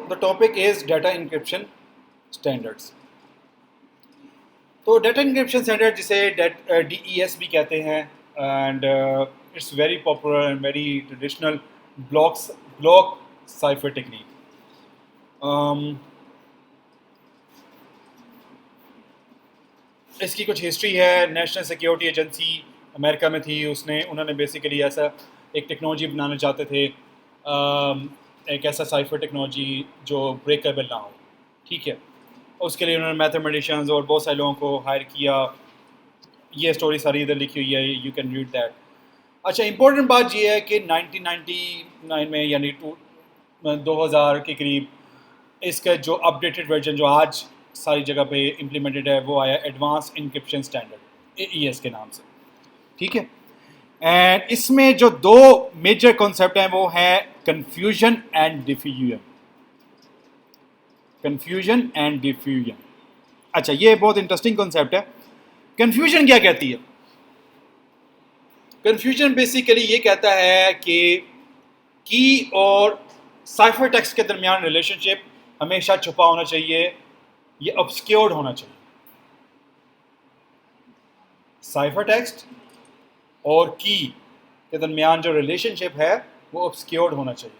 the topic is data encryption standards. तो data encryption standard जिसे DES भी कहते हैं and it's very popular and very traditional block cipher technique. इसकी कुछ हिस्ट्री है. नेशनल सिक्योरिटी एजेंसी अमेरिका में थी, उन्होंने बेसिकली ऐसा एक टेक्नोलॉजी बनाना चाहते थे, एक ऐसा साइफर टेक्नोलॉजी जो ब्रेकेबल ना हो. ठीक है, उसके लिए उन्होंने मैथमेटिशियंस और बहुत सारे लोगों को हायर किया. ये स्टोरी सारी इधर लिखी हुई है, यू कैन रीड दैट. अच्छा, इंपॉर्टेंट बात ये है कि 1999 में यानी 2000 के करीब इसका जो अपडेटेड वर्जन जो आज सारी जगह पे इम्प्लीमेंटेड है वो आया एडवांस इंक्रिप्शन स्टैंडर्ड AES के नाम से. ठीक है, एंड इसमें जो दो मेजर कॉन्सेप्ट हैं वो हैं confusion and diffusion. Confusion and diffusion. अच्छा, ये बहुत इंटरेस्टिंग कॉन्सेप्ट है. कन्फ्यूजन क्या कहती है? कन्फ्यूजन बेसिकली ये कहता है कि की और साइफर टेक्स्ट के दरमियान रिलेशनशिप हमेशा छुपा होना चाहिए, ये ऑब्सक्योर्ड होना चाहिए. साइफर टेक्स्ट और की के दरमियान जो रिलेशनशिप है वो ऑब्सक्योर्ड होना चाहिए.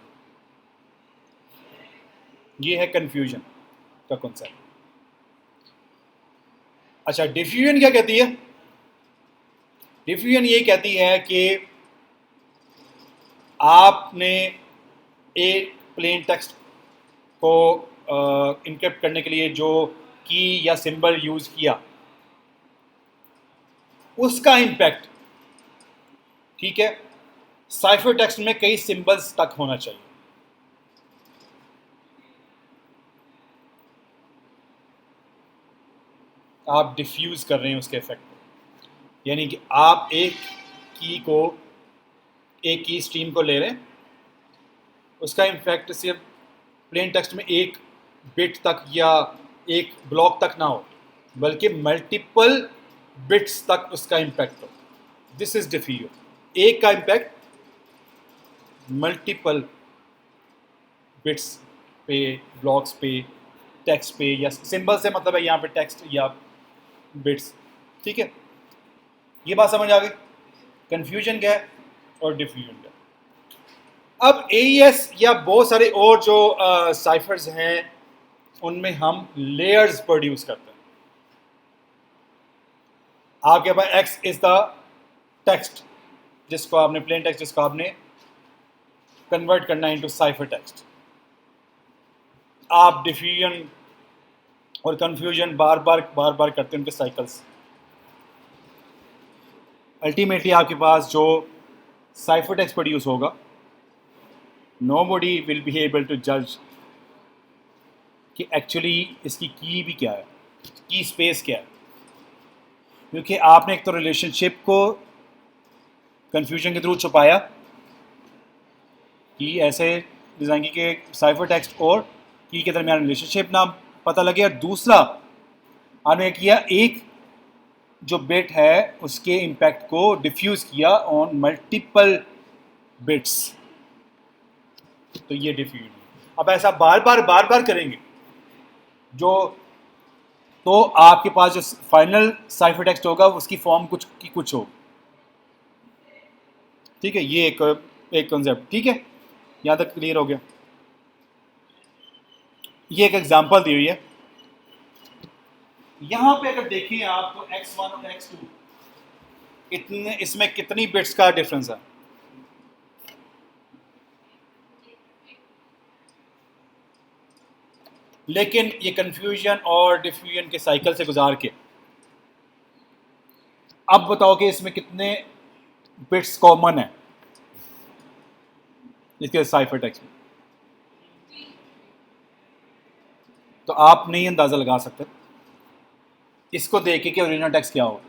ये है कन्फ्यूजन का कॉन्सेप्ट. अच्छा, डिफ्यूजन क्या कहती है? डिफ्यूजन ये कहती है कि आपने एक प्लेन टेक्स्ट को इनक्रिप्ट करने के लिए जो की या सिंबल यूज किया उसका इम्पैक्ट, ठीक है, साइफर टेक्स्ट में कई सिंबल्स तक होना चाहिए. आप डिफ्यूज कर रहे हैं उसके इफेक्ट को, यानी कि आप एक की स्ट्रीम को ले रहे हैं, उसका इम्पैक्ट सिर्फ प्लेन टेक्स्ट में एक बिट तक या एक ब्लॉक तक ना हो, बल्कि मल्टीपल बिट्स तक उसका इम्पैक्ट हो. This is diffusion. एक का इम्पैक्ट मल्टीपल बिट्स पे, ब्लॉक्स पे, टेक्स्ट पे, या सिंबल से मतलब है यहाँ पे टेक्स्ट या बिट्स. ठीक है, ये बात समझ आ गई. कन्फ्यूजन क्या है और डिफ्यूजन क्या है. अब AES या बहुत सारे और जो साइफर्स हैं उनमें हम लेयर्स प्रोड्यूस करते हैं. आपके पास X इज द टेक्स्ट जिसको आपने प्लेन टेक्स्ट जिसको आपने कन्वर्ट करना है इनटू साइफर टेक्स्ट. आप डिफ्यूजन और कन्फ्यूजन बार बार करते हैं उनके साइकिल्स. अल्टीमेटली आपके पास जो साइफर टेक्स्ट प्रोड्यूस होगा, nobody will be able to जज कि एक्चुअली इसकी की भी क्या है, की स्पेस क्या है, क्योंकि आपने एक तो रिलेशनशिप को कन्फ्यूजन के थ्रू छुपाया कि ऐसे डिज़ाइन की कि साइफर टेक्स्ट और की के दरमियान रिलेशनशिप ना पता लगे, और दूसरा आपने किया एक जो बिट है उसके इम्पैक्ट को डिफ्यूज़ किया ऑन मल्टीपल बिट्स. तो ये डिफ्यूजन. अब ऐसा बार बार करेंगे जो, तो आपके पास जो फाइनल साइफर टेक्स्ट होगा उसकी फॉर्म कुछ हो. ठीक है, ये एक कॉन्सेप्ट. ठीक है, यहाँ तक क्लियर हो गया. ये एक एग्जांपल दी हुई है. यहाँ पे अगर देखें आप तो X1 और X2 इसमें कितनी बिट्स का डिफरेंस है? लेकिन ये कन्फ्यूजन और डिफ्यूजन के साइकिल से गुजार के अब बताओ कि इसमें कितने बिट्स कॉमन है इसके साइफर टेक्स्ट में. तो आप नहीं अंदाज़ा लगा सकते इसको देख के कि ओरिजिनल टेक्स्ट क्या हो.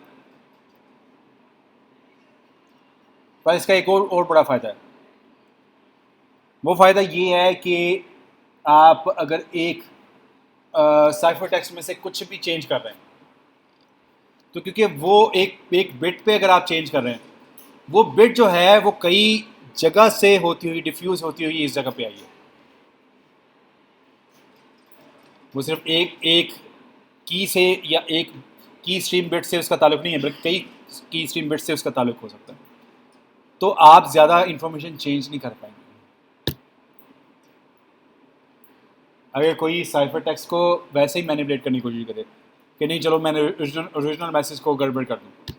पर इसका एक और बड़ा फ़ायदा है. वो फ़ायदा ये है कि आप अगर एक साइफर टेक्स्ट में से कुछ भी चेंज कर रहे हैं तो क्योंकि वो एक बिट पे अगर आप चेंज कर रहे हैं, वो बिट जो है वो कई जगह से होती हुई डिफ्यूज़ होती हुई इस जगह पे आई है. वो सिर्फ एक एक की से या एक की स्ट्रीम बिट से उसका ताल्लुक नहीं है, बल्कि कई की स्ट्रीम बिट से उसका ताल्लुक हो सकता है। तो आप ज़्यादा इंफॉर्मेशन चेंज नहीं कर पाएंगे। अगर कोई साइफर टेक्स्ट को वैसे ही मैनिपुलेट करने की कोशिश करे कि नहीं चलो मैंने ओरिजिनल मैसेज को गड़बड़ कर दूँ,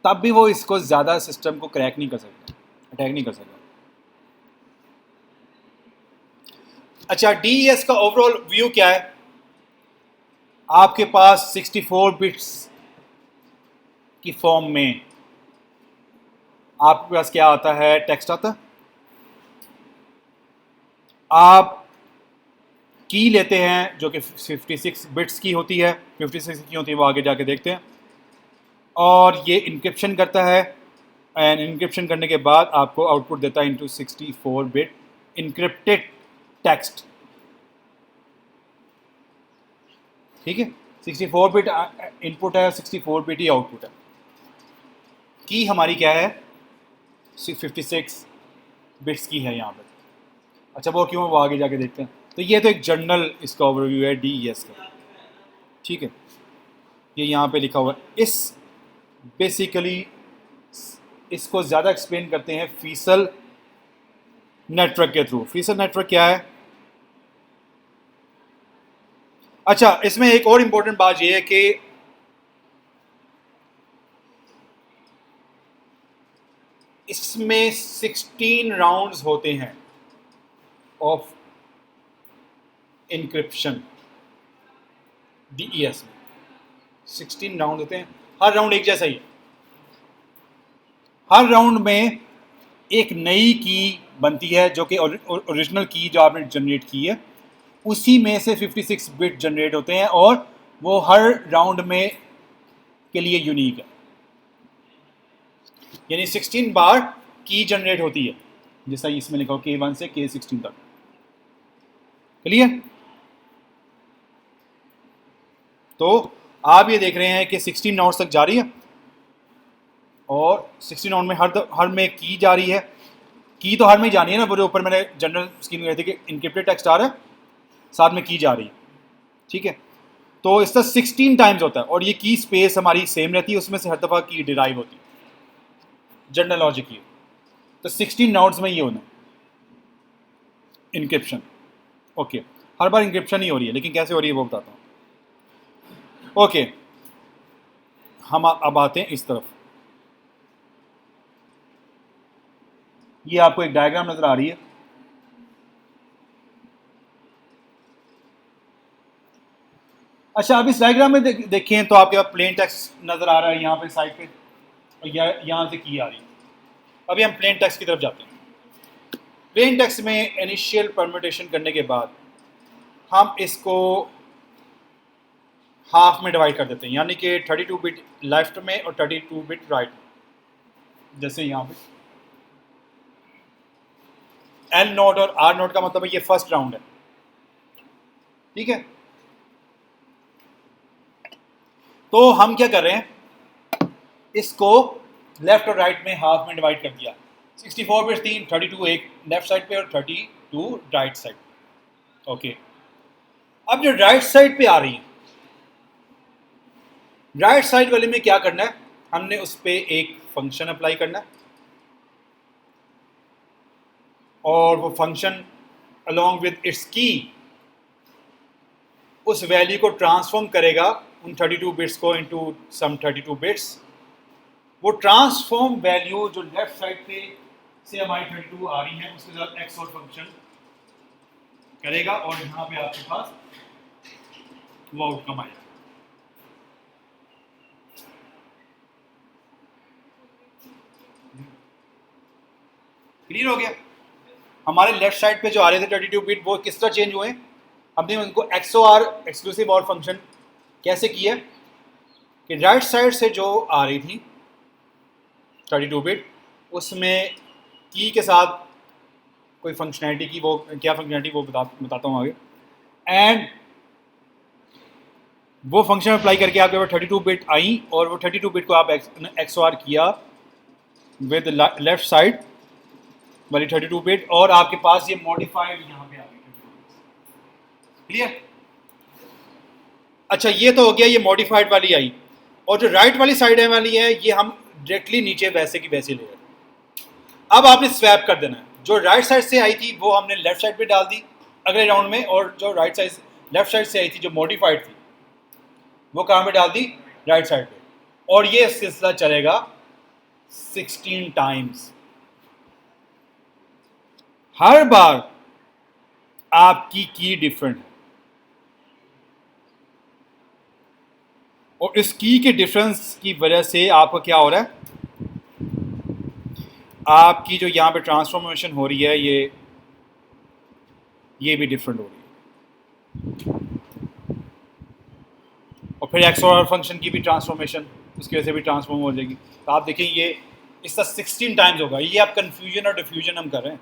तब भी वो इसको ज़्यादा सिस्टम को क्रैक नहीं कर सकता, अटैक नहीं कर सकता। अच्छा, DES का ओवरऑल व्यू क्या है? आपके पास 64 बिट्स की फॉर्म में आपके पास क्या आता है? टेक्स्ट आता है। आप की लेते हैं जो कि 56 बिट्स की होती है, 56 की होती है, वो आगे जाके देखते हैं। और ये इंक्रिप्शन करता है, एंड इंक्रिप्शन करने के बाद आपको आउटपुट देता है इनटू 64 बिट इंक्रिप्टेड टेक्स्ट। ठीक है, 64 बिट इनपुट है, 64 बिट ही आउटपुट है। की हमारी क्या है? 56 बिट्स की है यहाँ पर। अच्छा, वो क्यों है वो आगे जाके देखते हैं। तो ये तो एक जनरल इसका ओवरव्यू है DES का। ठीक है, ये यहाँ पे लिखा हुआ है। इस बेसिकली इसको ज़्यादा एक्सप्लेन करते हैं फीसल नेटवर्क के थ्रू। फीसल नेटवर्क क्या है? अच्छा, इसमें एक और इम्पोर्टेंट बात यह है कि इसमें 16 राउंड्स होते हैं ऑफ इंक्रिप्शन। DES में 16 राउंड होते हैं, हर राउंड एक जैसा ही है। हर राउंड में एक नई की बनती है जो कि ओरिजिनल की जो आपने जनरेट की है उसी में से 56 बिट जनरेट होते हैं, और वो हर राउंड में के लिए यूनिक है। यानी 16 बार की जनरेट होती है, जैसा इसमें लिखा हो K1 से K16 तक। क्लियर? तो आप ये देख रहे हैं कि 16 राउंड तक जारी है, और 16 राउंड में हर में की जा रही है। की तो हर में ही जानी है ना, पूरे ऊपर मैंने जनरल स्कीम कहती है कि इनक्रिप्टेड टेक्स्ट आ रहा है, साथ में की जा रही है। ठीक है, तो इसका 16 टाइम्स होता है, और ये की स्पेस हमारी सेम रहती है, उसमें से हर दफ़ा की डिराइव होती है, जनरल लॉजिक ये। तो 16 राउंड्स में ये होना इनक्रिप्शन। ओके, हर बार इनक्रिप्शन ही हो रही है, लेकिन कैसे हो रही है वो बताता हूँ। ओके, हम अब आते हैं इस तरफ। ये आपको एक डायग्राम नजर आ रही है। अच्छा, अब इस डायग्राम में देखें तो आपके पास प्लेन टेक्स्ट नजर आ रहा है यहाँ पे साइड पे, और यहाँ से की आ रही है। अभी हम प्लेन टेक्स्ट की तरफ जाते हैं। प्लेन टेक्स्ट में इनिशियल परम्यूटेशन करने के बाद हम इसको हाफ में डिवाइड कर देते हैं, यानी कि 32 बिट लेफ्ट में और 32 बिट राइट में। जैसे यहाँ पे L नोड और R नोड का मतलब है ये फर्स्ट राउंड है। ठीक है, तो हम क्या कर रहे हैं, इसको लेफ्ट और राइट में हाफ में डिवाइड कर दिया। 64 बिट 3, 32 एक लेफ्ट साइड पे और 32 राइट साइड। ओके, अब जो राइट साइड पे आ रही है, राइट साइड वाले में क्या करना है, हमने उस पर एक फंक्शन अप्लाई करना है, और वो फंक्शन अलॉन्ग विद इट्स की उस वैल्यू को ट्रांसफॉर्म करेगा उन 32 बिट्स को इनटू सम 32 बिट्स। वो ट्रांसफॉर्म वैल्यू जो लेफ्ट साइड पे से हमारी 32 आ रही है उसके साथ एक्स और फंक्शन करेगा, और यहाँ पे आपके पास वो आउटकम आएगा। क्लियर हो गया? हमारे लेफ्ट साइड पे जो आ रहे थे 32 बिट वो किस तरह चेंज हुए, हमने उनको XOR एक्सक्लूसिव और फंक्शन कैसे किया कि राइट साइड से जो आ रही थी 32 बिट उसमें की के साथ कोई फंक्शनैलिटी की, वो क्या फंक्शनैलिटी वो बताता हूँ आगे, एंड वो फंक्शन अप्लाई करके आपके पास 32 बिट आई, और वो 32 बिट को आप XOR किया विद लेफ्ट साइड वाली 32 बिट, और आपके पास ये मॉडिफाइड यहाँ पे आ गई। क्लियर? अच्छा ये तो हो गया, ये मॉडिफाइड वाली आई, और जो राइट वाली साइड वाली है ये हम डायरेक्टली नीचे वैसे की वैसे ले गए। अब आपने स्वैप कर देना है, जो राइट साइड से आई थी वो हमने लेफ्ट साइड पे डाल दी अगले राउंड में, और जो राइट साइड लेफ्ट साइड से आई थी जो मॉडिफाइड थी वो कहाँ पे डाल दी, राइट साइड पे। और ये सिलसिला चलेगा 16 टाइम्स। हर बार आपकी की डिफरेंट है, और इस की के डिफरेंस की वजह से आपका क्या हो रहा है, आपकी जो यहाँ पे ट्रांसफॉर्मेशन हो रही है ये भी डिफरेंट हो रही है। और फिर एक्स और फंक्शन की भी ट्रांसफॉर्मेशन उसकी वजह से भी ट्रांसफॉर्म हो जाएगी। तो आप देखिए ये इसका 16 टाइम्स होगा। ये आप कन्फ्यूजन और डिफ्यूजन हम कर रहे हैं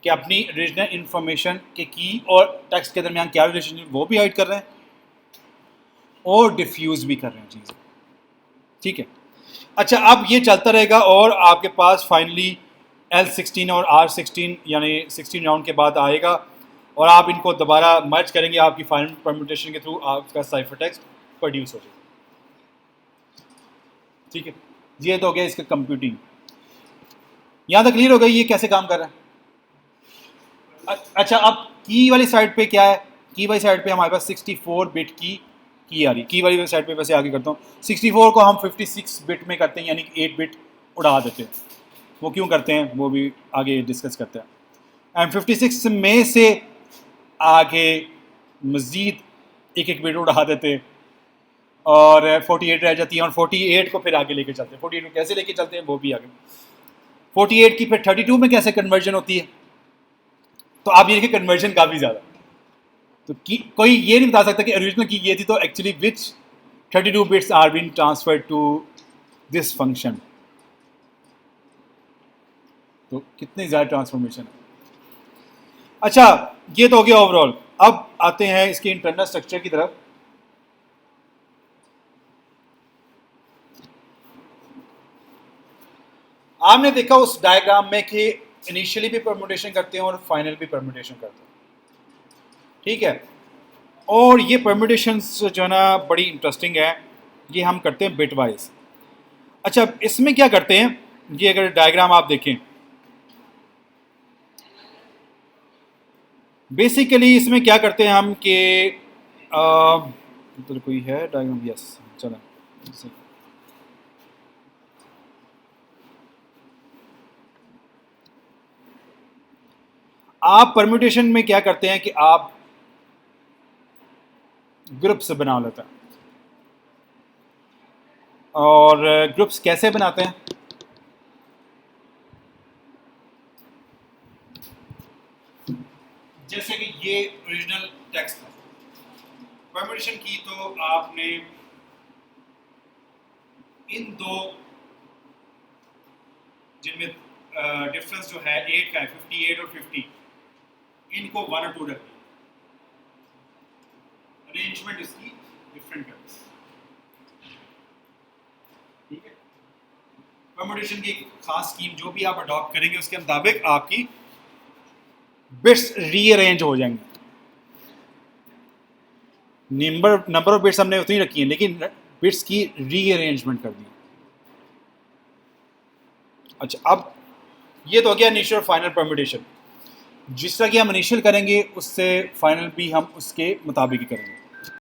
कि अपनी ओरिजिनल इन्फॉर्मेशन के की और टेक्स्ट के दरमियान क्या रिलेशन वो भी हाइड कर रहे हैं और डिफ्यूज़ भी कर रहे हैं चीज़ें, ठीक है। अच्छा अब ये चलता रहेगा और आपके पास फाइनली L16 और R16 यानी 16 राउंड के बाद आएगा, और आप इनको दोबारा मर्ज करेंगे, आपकी फाइनल परम्यूटेशन के थ्रू आपका साइफर टेक्स्ट प्रोड्यूस हो जाएगा, ठीक है। ये तो हो गया इसका कंप्यूटिंग। यहाँ तक क्लियर हो गई ये कैसे काम कर रहा है। अच्छा अब की वाली साइड पे क्या है, की वाली साइड पे हमारे पास 64 बिट की आ रही, की वाली साइड पे वैसे आगे करता हूँ। 64 को हम 56 बिट में करते हैं, यानी कि 8 बिट उड़ा देते हैं। वो क्यों करते हैं वो भी आगे डिस्कस करते हैं। एंड 56 में से आगे मज़ीद एक एक बिट उड़ा देते हैं और 48 रह जाती है, और 48 को फिर आगे लेके चलते हैं। 48 को कैसे लेके चलते हैं वो भी आगे। 48 की फिर 32 में कैसे कन्वर्जन होती है, तो आप ये देखिए कन्वर्जन काफ़ी ज़्यादा। तो कोई ये नहीं बता सकता कि ओरिजिनल की ये थी, तो actually which 32 bits are been transferred to this function. तो कितनी ज़्यादा ट्रांसफॉर्मेशन है। अच्छा ये तो हो गया ओवरऑल। अब आते हैं इसके इंटरनल स्ट्रक्चर की तरफ। आपने देखा उस डायग्राम में कि इनिशियली भी परम्यूटेशन करते हैं और फाइनल भी परम्यूटेशन करते हैं, ठीक है। और ये परम्यूटेशंस जो है ना बड़ी इंटरेस्टिंग है, ये हम करते हैं बिट वाइज। अच्छा इसमें क्या करते हैं, ये अगर डायग्राम आप देखें, बेसिकली इसमें क्या करते हैं हम कि इधर कोई है डायग्राम, यस चलो। आप परम्यूटेशन में क्या करते हैं कि आप ग्रुप्स बना लेते हैं, और ग्रुप्स कैसे बनाते हैं, जैसे कि ये ओरिजिनल टेक्स्ट था, परम्यूटेशन की तो आपने इन दो जिनमें डिफरेंस जो है 8 का है, 58 और 50, इनको 1 और 2 रख दिया, अरेंजमेंट इसकी डिफरेंट कर दी, ठीक है। परम्यूटेशन की एक खास स्कीम जो भी आप अडॉप्ट करेंगे उसके मुताबिक आपकी बिट्स रीअरेंज हो जाएंगे। नंबर ऑफ बिट्स हमने उतनी रखी है, लेकिन बिट्स की रीअरेंजमेंट कर दी। अच्छा अब ये तो हो गया इनिशियल और फाइनल परम्यूटेशन। जिस तरह की हम इनिशियल करेंगे उससे फाइनल भी हम उसके मुताबिक ही करेंगे।